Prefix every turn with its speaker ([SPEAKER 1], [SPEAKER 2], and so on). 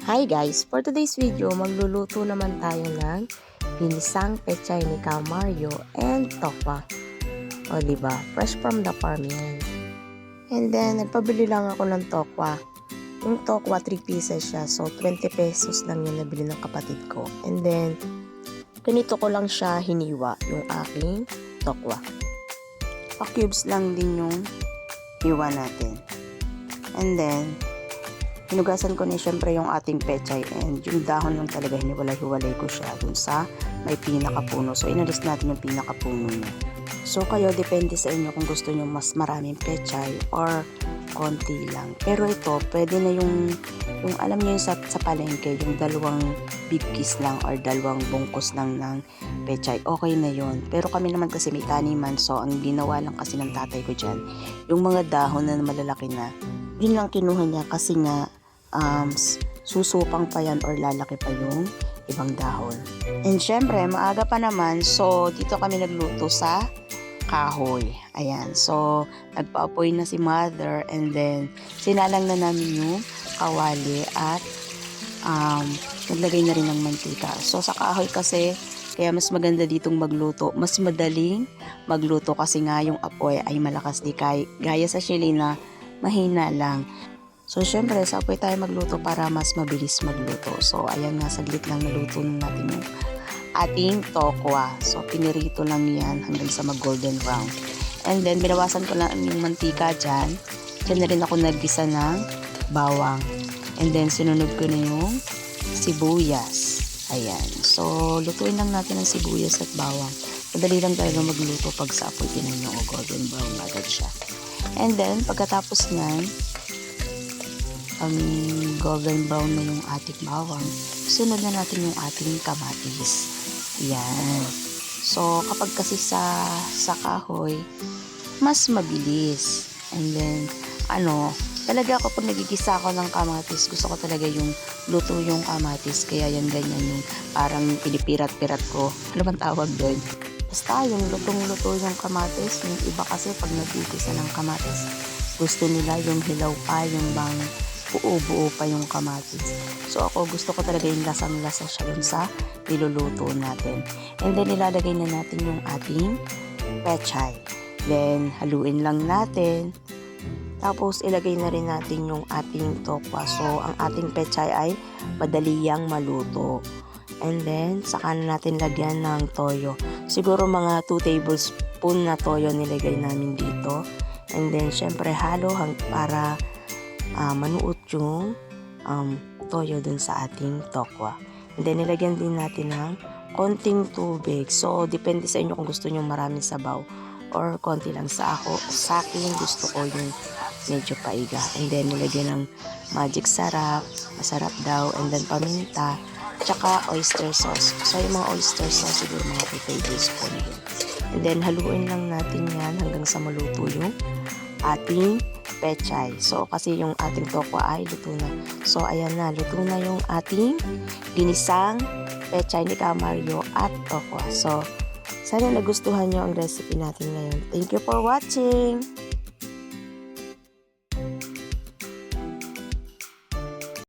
[SPEAKER 1] Hi guys! For today's video, magluluto naman tayo ng ginisang pechay ni Ka Mario and tokwa. O diba? Fresh from the farm yan. And then, nagpabili lang ako ng tokwa. Yung tokwa, 3 pieces siya. So, 20 pesos lang yung nabili ng kapatid ko. And then, ganito ko lang siya hiniwa, yung aking tokwa. Pa-cubes lang din yung hiwa natin. And then, hinugasan ko na syempre yung ating pechay and yung dahon lang talaga hiniwalay-hiwalay ko siya dun sa may pinakapuno. So, inalis natin yung pinakapuno niya. So, kayo, depende sa inyo kung gusto nyo mas maraming pechay or konti lang. Pero ito, pwede na yung alam nyo yung sa palengke, yung dalawang big piece lang or dalawang bungkus lang ng pechay. Okay na yon. Pero kami naman kasi may taniman, so ang ginawa lang kasi ng tatay ko dyan, yung mga dahon na malalaki na, yun lang kinuha niya kasi nga susupang pa yan or lalaki pa yung ibang dahon. And syempre, maaga pa naman, so dito kami nagluto sa kahoy. Ayan, so nagpa-apoy na si mother and then sinalang na namin yung kawali at naglagay na rin ng mantika. So sa kahoy kasi, kaya mas maganda ditong magluto. Mas madaling magluto kasi nga yung apoy ay malakas di gaya sa chili na mahina lang. So, syempre, sa apoy tayo magluto para mas mabilis magluto. So, ayan nga, saglit lang naluto natin yung ating tokwa. So, pinirito lang yan hanggang sa mag-golden brown. And then, binawasan ko lang yung mantika dyan. Dyan na rin ako naggisa ng bawang. And then, sinunod ko na yung sibuyas. Ayan. So, lutuin lang natin ang sibuyas at bawang. Madali lang talaga magluto pag sa apoy. Tinan nyo, golden brown agad siya. And then, pagkatapos nyan, golden brown na yung ating bawang, sunod na natin yung ating kamatis. Yan. So, kapag kasi sa kahoy, mas mabilis. And then, talaga kapag nagigisa ako ng kamatis, gusto ko talaga yung luto yung kamatis. Kaya yan, ganyan yung parang pinipirat-pirat ko. Ano bang tawag doon? Basta yung lutong-luto yung kamatis. Yung iba kasi pag nagigisa ng kamatis, gusto nila yung hilaw pa, yung bang buo-buo pa yung kamatis. So ako gusto ko talaga yung lasang-lasa siya dun sa niluluto natin. And then ilalagay na natin yung ating pechay. Then haluin lang natin. Tapos ilagay na rin natin yung ating tokwa. So ang ating pechay ay madaliyang maluto. And then saka na natin lagyan ng toyo. Siguro mga 2 tablespoon na toyo nilagay namin dito. And then syempre halo para manuot yung toyo dun sa ating tokwa. And then, nilagyan din natin ng konting tubig. So, depende sa inyo kung gusto nyo maraming sabaw or konti lang. Sa akin, gusto ko yung medyo paiga. And then, nilagyan ng magic sarap, masarap daw, and then paminta, tsaka oyster sauce. So, yung mga oyster sauce, siguro mga 2 tablespoon din. And then, haluin lang natin yan hanggang sa maluto yung ating pechay. So, kasi yung ating tokwa ay luto na. So, ayan na. Luto na yung ating ginisang pechay ni Ka Mario at tokwa. So, sana nagustuhan nyo ang recipe natin ngayon. Thank you for watching!